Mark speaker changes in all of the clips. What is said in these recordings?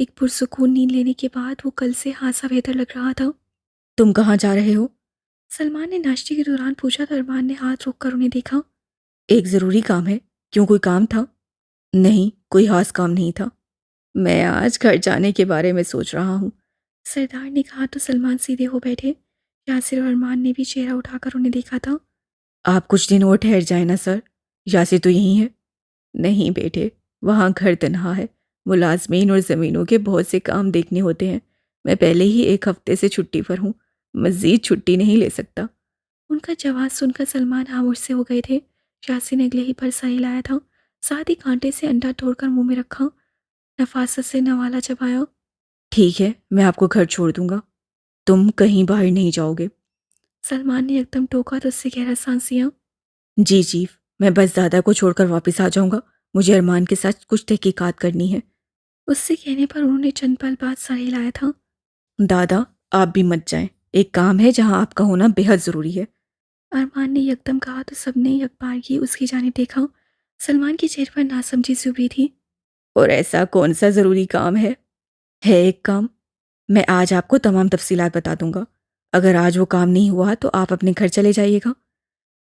Speaker 1: ایک پرسکون نیند لینے کے بعد وہ کل سے خاصا بہتر لگ رہا تھا۔
Speaker 2: تم کہاں جا رہے ہو؟
Speaker 1: سلمان نے ناشتے کے دوران پوچھا تو ارمان نے ہاتھ روک کر انہیں دیکھا۔
Speaker 2: ایک ضروری کام ہے۔ کیوں، کوئی کام تھا؟ نہیں، کوئی خاص کام نہیں تھا۔ میں آج گھر جانے کے بارے میں سوچ رہا ہوں۔
Speaker 1: سردار نے کہا تو سلمان سیدھے ہو بیٹھے۔ یاسر اور ارمان نے بھی چہرہ اٹھا کر انہیں دیکھا تھا۔
Speaker 2: آپ کچھ دن اور ٹھہر جائیں نا سر۔ یاسر تو یہی ہے؟ نہیں بیٹے، وہاں گھر تنہا ہے، ملازمین اور زمینوں کے بہت سے کام دیکھنے ہوتے ہیں۔ میں پہلے ہی ایک ہفتے سے چھٹی پر ہوں، مزید چھٹی نہیں لے سکتا۔
Speaker 1: ان کا جواب سن کر سلمان خاموش سے ہو گئے تھے۔ یاسر نے اگلے ہی پر سر ہلایا تھا، ساتھ ہی کانٹے سے انڈا توڑ کر منہ میں رکھا۔ نفاست سے نوالا چبایا۔
Speaker 2: ٹھیک ہے، میں آپ کو گھر چھوڑ دوں گا، تم کہیں باہر نہیں جاؤ گے۔
Speaker 1: سلمان نے ایک دم ٹوکا تو اس سے گہرا سانس لیا۔
Speaker 2: جی چیف، میں بس دادا کو چھوڑ کر واپس آ جاؤں گا، مجھے ارمان کے ساتھ کچھ تحقیقات کرنی ہے۔
Speaker 1: اس سے کہنے پر انہوں نے چند پل بعد سر ہلایا تھا۔
Speaker 2: دادا، آپ بھی مت جائیں، ایک کام ہے جہاں آپ کا ہونا بہت ضروری ہے۔
Speaker 1: ارمان نے یکدم کہا تو سب نے یکبارگی اس کی جانب دیکھا۔ سلمان کے چہرے پر ناسمجھی سی ابھری تھی۔
Speaker 2: اور ایسا کون سا ضروری کام ہے؟ ہے ایک کام، میں آج آپ کو تمام تفصیلات بتا دوں گا۔ اگر آج وہ کام نہیں ہوا تو آپ اپنے گھر چلے جائیے گا۔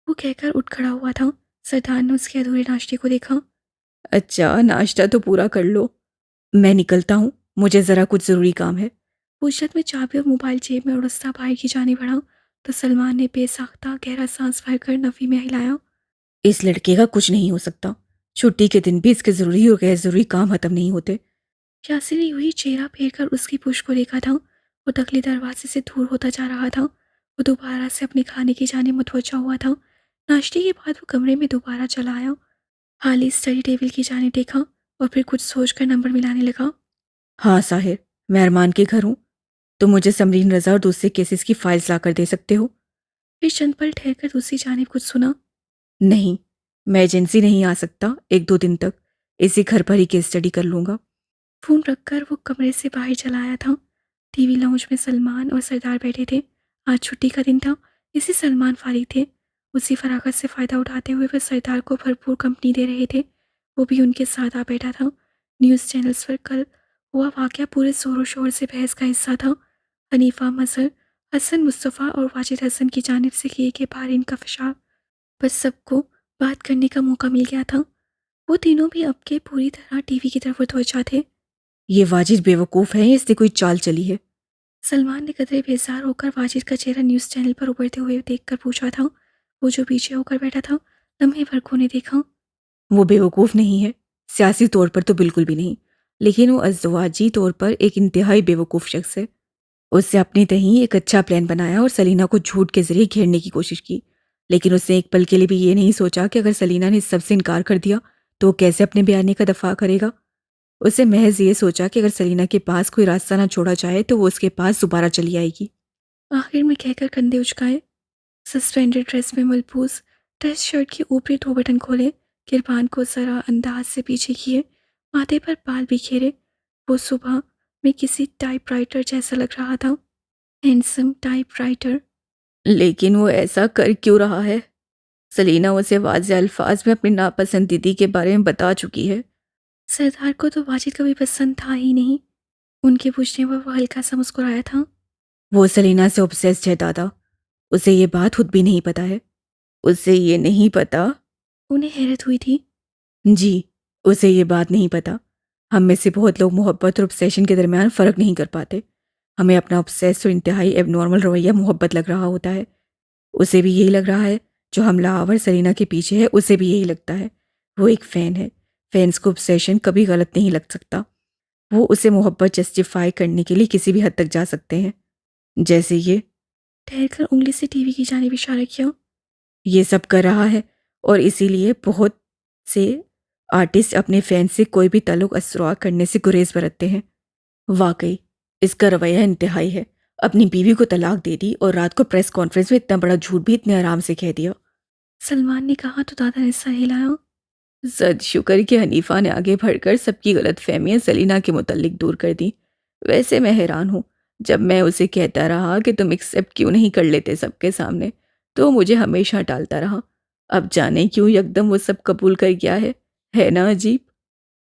Speaker 1: وہ کہہ کر اٹھ کھڑا ہوا تھا۔ سردار نے اس کے ادھورے ناشتے کو دیکھا۔
Speaker 2: اچھا، ناشتہ تو پورا کر لو، میں نکلتا ہوں، مجھے ذرا کچھ ضروری کام ہے۔
Speaker 1: پوچھت میں چابی اور موبائل جیب میں اڑستا باہر کی جانب بڑھا تو سلمان نے بے ساختہ گہرا سانس بھر کر نفی میں ہلایا۔
Speaker 2: اس لڑکے کا کچھ نہیں ہو سکتا، چھٹی کے دن بھی اس کے ضروری اور غیر ضروری کام ختم نہیں ہوتے۔
Speaker 1: یاسر نے یوں ہی چہرہ پھیر کر اس کی پشت کو دیکھا تھا۔ وہ داخلی دروازے سے دور ہوتا جا رہا تھا۔ وہ دوبارہ سے اپنے کھانے کی جانب متوجہ ہوا تھا۔ ناشتے کے بعد وہ کمرے میں دوبارہ چلا آیا، خالی اسٹڈی ٹیبل کی جانب دیکھا اور پھر کچھ سوچ کر نمبر ملانے لگا۔
Speaker 2: ہاں ساحر، میں ارمان کے گھر ہوں، تم مجھے سمرین رضا اور دوسرے کیسز کی فائلز لا کر دے سکتے ہو؟
Speaker 1: پھر چند پل ٹھہر کر دوسری جانب کچھ سنا۔
Speaker 2: نہیں، میں ایجنسی نہیں آ سکتا، 1-2 دن تک اسی گھر پر ہی کیس اسٹڈی کر لوں گا۔
Speaker 1: فون رکھ کر وہ کمرے سے باہر چلا آیا تھا۔ ٹی وی لاؤنج میں سلمان اور سردار بیٹھے تھے۔ آج چھٹی کا دن تھا، اسی سلمان فارغ تھے۔ اسی فراغت سے فائدہ اٹھاتے ہوئے وہ سردار کو بھرپور کمپنی دے رہے تھے۔ وہ بھی ان کے ساتھ آ بیٹھا تھا۔ نیوز چینلز پر کل ہوا واقعہ پورے زور و شور سے بحث کا حصہ تھا۔ حنیفہ مظہر، حسن مصطفیٰ اور واجد حسن کی جانب سے کیے گئے بھاری انکشاف پر سب کو بات کرنے کا موقع مل گیا تھا۔ وہ تینوں بھی اب کے پوری طرح ٹی وی کی طرف متوجہ تھے۔
Speaker 2: یہ واجد بیوقوف ہے یا اس نے کوئی چال چلی ہے؟
Speaker 1: سلمان نے قدرے بیزار ہو کر واجد کا چہرہ نیوز چینل پر ابھرتے ہوئے دیکھ کر پوچھا تھا۔ وہ جو پیچھے ہو کر بیٹھا تھا، لمحے بھر کو نے دیکھا۔
Speaker 2: وہ بیوقوف نہیں ہے، سیاسی طور پر تو بالکل بھی نہیں، لیکن وہ ازدواجی طور پر ایک انتہائی بیوقوف شخص ہے۔ اس نے اپنی تہیں ایک اچھا پلان بنایا اور سلینا کو جھوٹ کے ذریعے گھیرنے کی کوشش کی، لیکن اس نے ایک پل کے لیے بھی یہ نہیں سوچا کہ اگر سلینا نے اس سب سے انکار کر دیا تو وہ کیسے اپنے بیانیے کا دفاع کرے گا۔ اسے محض یہ سوچا کہ اگر سلینا کے پاس کوئی راستہ نہ چھوڑا جائے تو وہ اس کے پاس دوبارہ چلی آئے گی۔
Speaker 1: آخر میں کہہ کر کندھے اچکائے، سسپینڈڈ ڈریس میں ملبوس ڈریس شرٹ کے اوپری 2 بٹن کھولے، کرپان کو ذرا انداز سے پیچھے کیے، ماتھے پر بال بکھیرے۔ وہ صبح میں کسی ٹائپ رائٹر جیسا لگ رہا تھا، ہینڈسم ٹائپ رائٹر۔
Speaker 2: لیکن وہ ایسا کر کیوں رہا ہے؟ سلینا اسے واضح الفاظ میں اپنی ناپسندیدگی کے بارے میں بتا چکی ہے۔
Speaker 1: سردار کو تو واجد کبھی پسند تھا ہی نہیں۔ ان کے پوچھنے پر وہ ہلکا سا مسکرایا تھا۔
Speaker 2: وہ سلینا سے obsessed ہے دادا، اسے یہ بات خود بھی نہیں پتا ہے۔ اسے یہ نہیں پتا؟
Speaker 1: انہیں حیرت ہوئی تھی۔
Speaker 2: جی، اسے یہ بات نہیں پتا۔ ہم میں سے بہت لوگ محبت اور obsession کے درمیان فرق نہیں کر پاتے۔ ہمیں اپنا obsessed اور انتہائی ایب نارمل رویہ محبت لگ رہا ہوتا ہے۔ اسے بھی یہی لگ رہا ہے جو حملہ آور سلینا کے پیچھے ہے، اسے بھی یہی لگتا ہے۔ وہ ایک فین ہے، فینس کو obsession کبھی غلط نہیں لگ سکتا۔ وہ اسے محبت جسٹیفائی کرنے کے لیے کسی بھی حد تک جا سکتے ہیں، جیسے یہ
Speaker 1: ٹھہر کر انگلی سے ٹی وی کی جانب اشارہ کیا۔
Speaker 2: یہ سب کر رہا ہے، اور اسی لیے بہت سے آرٹسٹ اپنے فین سے کوئی بھی تعلق استوا کرنے سے گریز برتتے ہیں۔ واقعی اس کا رویہ انتہائی ہے، اپنی بیوی کو طلاق دے دی اور رات کو پریس کانفرنس میں اتنا بڑا جھوٹ بھی اتنے آرام سے کہہ دیا۔
Speaker 1: سلمان نے کہا تو دادا نے سر ہلایا۔
Speaker 2: زد شکر کہ حنیفہ نے آگے بڑھ کر سب کی غلط فہمیاں سلینا کے متعلق دور کر دی۔ ویسے میں حیران ہوں، جب میں اسے کہتا رہا کہ تم ایکسیپٹ کیوں نہیں کر لیتے سب کے سامنے، تو مجھے ہمیشہ ٹالتا رہا۔ اب جانے کیوں یکدم وہ سب قبول کر گیا ہے نا عجیب؟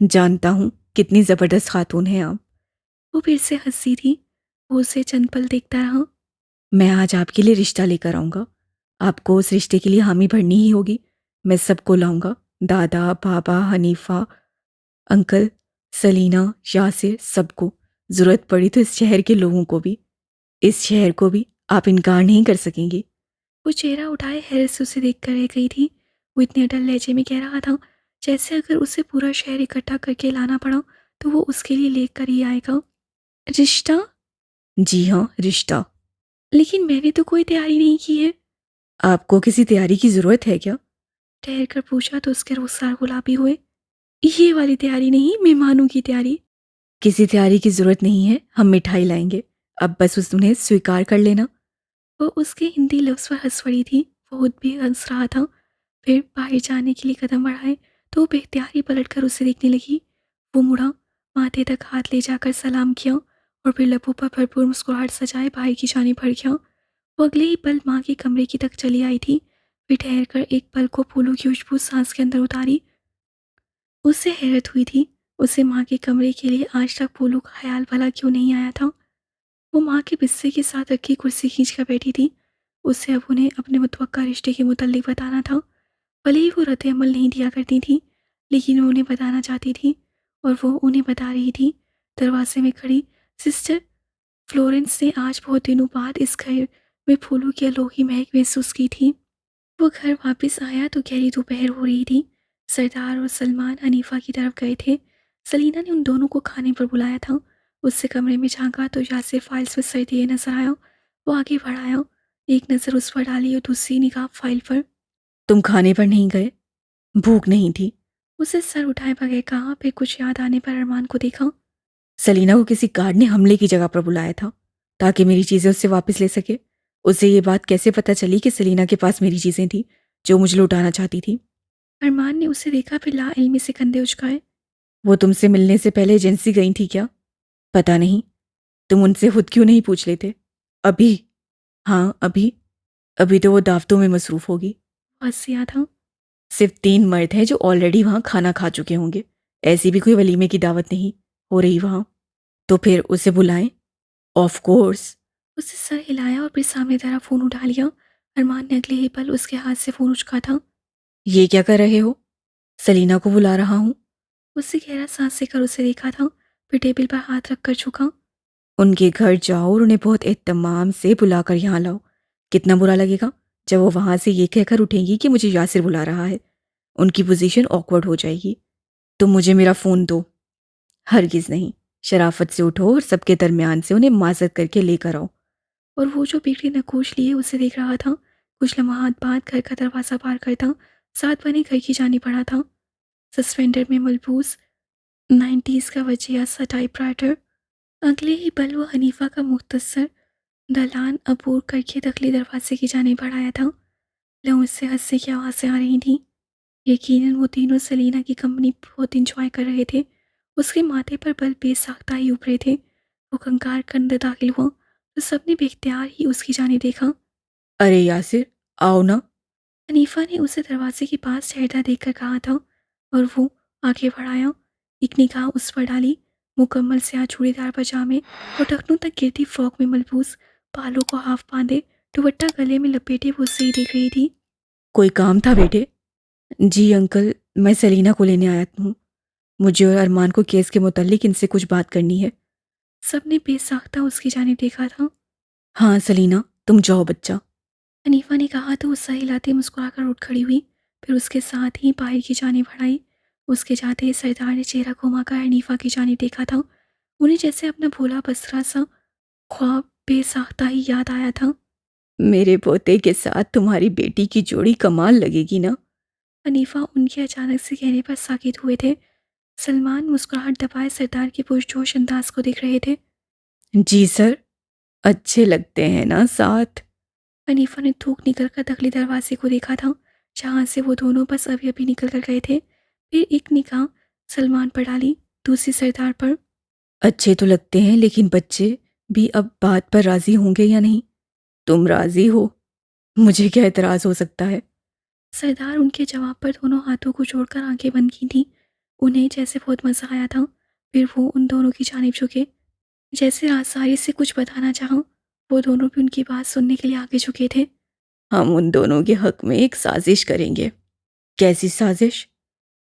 Speaker 2: جانتا ہوں کتنی زبردست خاتون ہیں آپ۔
Speaker 1: وہ پھر سے ہنسی تھی۔ وہ اسے چند پل دیکھتا رہا۔
Speaker 2: میں آج آپ کے لیے رشتہ لے کر آؤں گا، آپ کو اس رشتے کے لیے حامی بھرنی ہی ہوگی۔ میں سب کو لاؤں گا، دادا، بابا، حنیفہ، انکل، سلینا، یاسر، سب کو۔ ضرورت پڑی تو اس شہر کے لوگوں کو بھی، اس شہر کو بھی آپ انکار نہیں کر سکیں گی۔
Speaker 1: وہ چہرہ اٹھائے حیرت سے اسے دیکھ کر رہ گئی تھی۔ وہ اتنے ڈل لہجے میں کہہ رہا تھا جیسے اگر اسے پورا شہر اکٹھا کر کے لانا پڑا تو وہ اس کے لیے لے کر ہی آئے گا۔ رشتہ؟
Speaker 2: جی ہاں، رشتہ۔
Speaker 1: لیکن میں نے تو کوئی تیاری نہیں کی ہے۔
Speaker 2: آپ کو کسی تیاری کی ضرورت ہے کیا؟
Speaker 1: ٹھہر کر پوچھا تو اس کے رخسار گلابی ہوئے۔ یہ والی تیاری نہیں، مہمانوں کی تیاری۔
Speaker 2: کسی تیاری کی ضرورت نہیں ہے، ہم مٹھائی لائیں گے، اب بس انہیں سویکار کر لینا۔
Speaker 1: وہ اس کے ہندی لفظ پر ہنس پڑی تھی۔ وہ خود بھی ہنس رہا تھا۔ پھر باہر جانے کے لیے قدم بڑھائے تو وہ بے اختیار ہی پلٹ کر اسے دیکھنے لگی۔ وہ مڑا، ماتھے تک ہاتھ لے جا کر سلام کیا اور پھر لبوں پر بھرپور مسکراہٹ سجائے باہر کی جانب بڑھ گیا۔ وہ اگلے ہی پل ماں کے کمرے کی تک چلی آئی تھی۔ پھر ٹھہر کر ایک پل کو پھولوں کی خوشبو سانس کے اندر اتاری۔ اسے حیرت ہوئی تھی، اسے ماں کے کمرے کے لیے آج تک پھولوں کا خیال بھلا کیوں نہیں آیا تھا۔ وہ ماں کے بستر کے ساتھ رکھی کرسی کھینچ کر بیٹھی تھی۔ اسے اب انہیں اپنے متوقع رشتے کے متعلق بتانا تھا۔ بھلے ہی وہ رد عمل نہیں دیا کرتی تھی، لیکن وہ انہیں بتانا چاہتی تھی اور وہ انہیں بتا رہی تھی۔ دروازے میں کھڑی سسٹر فلورنس نے آج بہت دنوں بعد اس گھر میں پھولوں کی الوہی مہک محسوس کی تھی۔ وہ گھر واپس آیا تو گہری دوپہر ہو رہی تھی۔ سردار اور سلمان حنیفہ کی طرف گئے تھے۔ سلینا نے ان دونوں کو کھانے پر بلایا تھا۔ اس سے کمرے میں جھانکا تو یاسر فائلز میں سر دیے نظر آیا۔ وہ آگے بڑھایا، ایک نظر اس پر ڈالی اور دوسری نگاہ فائل پر۔
Speaker 2: تم کھانے پر نہیں گئے؟ بھوک نہیں تھی؟
Speaker 1: اسے سر اٹھائے بغیر کہا، پھر کچھ یاد آنے پر ارمان کو دیکھا۔
Speaker 2: سلینا کو کسی گارڈ نے حملے کی جگہ پر بلایا تھا تاکہ میری چیزیں اس سے واپس لے سکے۔ اسے یہ بات کیسے پتہ چلی کہ سلینا کے پاس میری چیزیں تھیں جو مجھے لوٹانا چاہتی تھی؟
Speaker 1: ارمان نے اسے دیکھا، پھر لا علمی سے کندھے اچکائے۔
Speaker 2: وہ تم سے ملنے سے پہلے ایجنسی گئی تھی کیا؟ پتہ نہیں، تم ان سے خود کیوں نہیں پوچھ لیتے؟ ابھی؟ ہاں ابھی تو وہ دعوتوں میں مصروف ہوگی۔
Speaker 1: ہنسیا تھا۔
Speaker 2: صرف 3 مرد ہیں جو آلریڈی وہاں کھانا کھا چکے ہوں گے، ایسی بھی کوئی ولیمے کی دعوت نہیں ہو رہی وہاں، تو پھر اسے بلائیں۔ Of course.
Speaker 1: اسے سر ہلایا اور پھر سامنے دھرا فون اٹھا لیا۔ ارمان نے اگلے ہی پل اس کے ہاتھ سے فون اچکا تھا۔
Speaker 2: یہ کیا کر رہے ہو؟ سلینا کو بلا رہا ہوں۔
Speaker 1: اسے گہرا سانس لے کر اسے دیکھا تھا، پھر ٹیبل پر ہاتھ رکھ کر جھکا۔
Speaker 2: ان کے گھر جاؤ اور انہیں بہت اہتمام سے بلا کر یہاں لاؤ۔ کتنا برا لگے گا جب وہ وہاں سے یہ کہہ کر اٹھیں گی کہ مجھے یاسر بلا رہا ہے۔ ان کی پوزیشن آکورڈ ہو جائے گی۔ تم مجھے میرا فون دو۔ ہرگز نہیں، شرافت سے اٹھو اور سب کے درمیان سے انہیں معذرت کر کے لے کر آؤ۔
Speaker 1: اور وہ جو بیٹی نکوش لیے اسے دیکھ رہا تھا۔ کچھ لمحات بعد گھر کا دروازہ پار کرتا ساتھ بنے گھر کی جانب بڑھا تھا۔ سسپینڈر میں ملبوس 90s کا وجیہ سا ٹائپ رائٹر۔ اگلے ہی پل وہ حنیفہ کا مختصر دلان عبور کر کے داخلی دروازے کی جانب بڑھایا تھا۔ لہو سے ہنسنے کی آوازیں آ رہی تھیں۔ یقیناً وہ تینوں سلینا کی کمپنی بہت انجوائے کر رہے تھے۔ اس کے ماتھے پر بل بے ساختہ ہی ابھرے تھے۔ وہ کنکار کے اندر داخل ہوا تو سب نے بے اختیار ہی اس کی جانب دیکھا۔
Speaker 2: ارے یاسر، آؤ نا۔
Speaker 1: حنیفہ نے اسے دروازے کے پاس ٹھہرتا دیکھ کر کہا تھا اور وہ آگے بڑھایا، ایک نگاہ اس پر ڈالی۔ مکمل سیاہ چوڑی دار پاجامے اور ٹخنوں تک گرتی فراک میں ملبوس، بالوں کو ہاف باندھے، دوپٹہ گلے میں لپیٹے وہ اسے ہی دیکھ رہی تھی۔
Speaker 2: کوئی کام تھا بیٹے؟ جی انکل، میں سلینا کو لینے آیا ہوں۔ مجھے اور ارمان کو کیس کے متعلق ان سے کچھ بات کرنی ہے۔
Speaker 1: سب نے بے ساختہ اس کی جانب دیکھا تھا۔
Speaker 2: ہاں سلینا، تم جاؤ بچہ۔
Speaker 1: حنیفہ نے کہا تو وہ سر ہلاتے مسکرا کر اٹھ کھڑی ہوئی، پھر اس کے ساتھ ہی باہر کی جانب بڑھائی۔ اس کے جاتے ہی سردار نے چہرہ گھما کر حنیفہ کی جانب دیکھا تھا۔ انہیں جیسے اپنا بھولا بسرا سا خواب بے ساختہ ہی یاد آیا تھا۔
Speaker 2: میرے پوتے کے ساتھ تمہاری بیٹی کی جوڑی کمال لگے گی نا؟
Speaker 1: حنیفہ ان کے اچانک سے کہنے پر ساکت ہوئے تھے۔ سلمان مسکراہٹ دبائے سردار کے پرجوش انداز کو دیکھ رہے تھے۔
Speaker 2: جی سر، اچھے لگتے ہیں نا ساتھ؟
Speaker 1: حنیفہ نے تھوک نکل کر داخلی دروازے کو دیکھا تھا جہاں سے وہ دونوں بس ابھی ابھی نکل کر گئے تھے، پھر ایک نگاہ سلمان پر ڈالی، دوسری سردار پر۔
Speaker 2: اچھے تو لگتے ہیں، لیکن بچے بھی اب بات پر راضی ہوں گے یا نہیں؟ تم راضی ہو؟ مجھے کیا اعتراض ہو سکتا ہے؟
Speaker 1: سردار ان کے جواب پر دونوں ہاتھوں کو جوڑ کر آنکھیں بند کی تھیں۔ انہیں جیسے بہت مزہ آیا تھا، پھر وہ ان دونوں کی جانب جھکے، جیسے آسانی سے کچھ بتانا چاہا۔ وہ دونوں بھی ان کی بات سننے کے لیے آگے جھکے تھے۔
Speaker 2: ہم ان دونوں کے حق میں ایک سازش کریں گے۔ کیسی سازش؟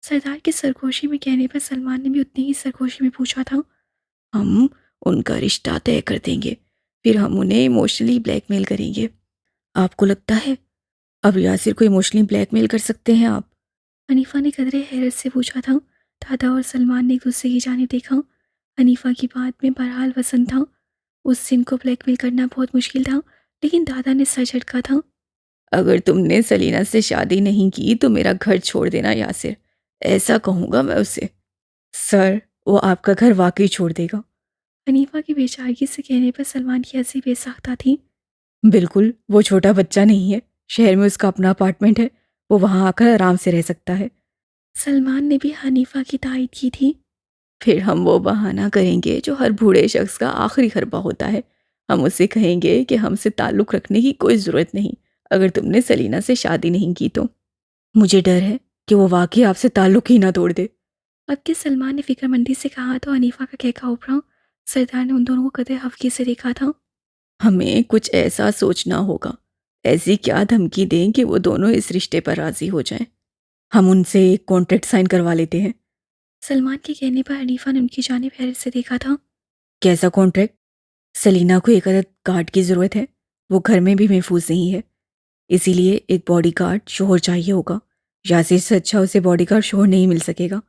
Speaker 1: سردار کے سرگوشی میں کہنے پر سلمان نے بھی اتنی ہی سرگوشی میں پوچھا تھا۔
Speaker 2: ہم ان کا رشتہ طے کر دیں گے، پھر ہم انہیں ایموشنلی بلیک میل کریں گے۔ آپ کو لگتا ہے اب یاسر کو ایموشنلی بلیک میل کر سکتے ہیں آپ؟
Speaker 1: حنیفہ نے قدرے حیرت سے پوچھا تھا۔ دادا اور سلمان نے ایک دوسرے کی جانب دیکھا۔ حنیفہ کی بات میں بہرحال وزن تھا۔ اس دن کو بلیک میل کرنا بہت مشکل تھا، لیکن دادا نے سر جھٹکا تھا۔
Speaker 2: اگر تم نے سلینا سے شادی نہیں کی تو میرا گھر چھوڑ دینا یاسر، ایسا کہوں گا میں اسے۔ سر، وہ آپ کا گھر واقعی چھوڑ دے گا۔
Speaker 1: حنیفہ کی بے چارگی سے کہنے پر سلمان کی ہنسی بے ساختہ تھی۔
Speaker 2: بالکل، وہ چھوٹا بچہ نہیں ہے، شہر میں اس کا اپنا اپارٹمنٹ ہے، وہ وہاں آ کر آرام سے رہ سکتا ہے۔
Speaker 1: سلمان نے بھی حنیفہ کی تائید کی تھی۔
Speaker 2: پھر ہم وہ بہانہ کریں گے جو ہر بوڑھے شخص کا آخری خربہ ہوتا ہے۔ ہم اسے کہیں گے کہ ہم سے تعلق رکھنے کی کوئی ضرورت نہیں اگر تم نے سلینا سے شادی نہیں کی تو۔ مجھے ڈر ہے کہ وہ واقعی آپ سے تعلق ہی نہ توڑ دے۔
Speaker 1: اب کہ سلمان نے فکر مندی سے کہا تو حنیفہ کا کہکا ابھرا۔ سردار نے ان دونوں کو قدرے حفقی سے دیکھا تھا۔
Speaker 2: ہمیں کچھ ایسا سوچنا ہوگا، ایسی کیا دھمکی دیں کہ وہ دونوں اس رشتے پر راضی ہو جائیں۔ ہم ان سے ایک کانٹریکٹ سائن کروا لیتے ہیں۔
Speaker 1: سلمان کے کہنے پر حنیفہ نے ان کی جانب حیرت سے دیکھا تھا۔
Speaker 2: کیسا کانٹریکٹ؟ سلینا کو ایک عدد گارڈ کی ضرورت ہے، وہ گھر میں بھی محفوظ نہیں ہے، اسی لیے ایک باڈی گارڈ شوہر چاہیے ہوگا۔ یاسر سے اچھا اسے باڈی گارڈ شوہر نہیں مل سکے گا۔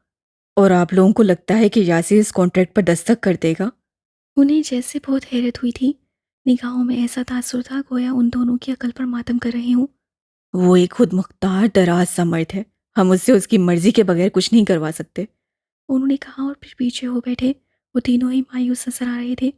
Speaker 2: اور آپ لوگوں کو لگتا ہے کہ یاسر اس کانٹریکٹ پر دستخط کر دے گا؟
Speaker 1: انہیں جیسے بہت حیرت ہوئی تھی، نگاہوں میں ایسا تاثر تھا گویا ان دونوں کی عقل پر ماتم کر رہے ہوں۔
Speaker 2: وہ ایک خود مختار دراز سا مرد ہے، ہم اس سے اس کی مرضی کے بغیر کچھ نہیں کروا سکتے۔
Speaker 1: انہوں نے کہا اور پھر پیچھے ہو بیٹھے۔ وہ تینوں ہی مایوس نظر آ رہے تھے۔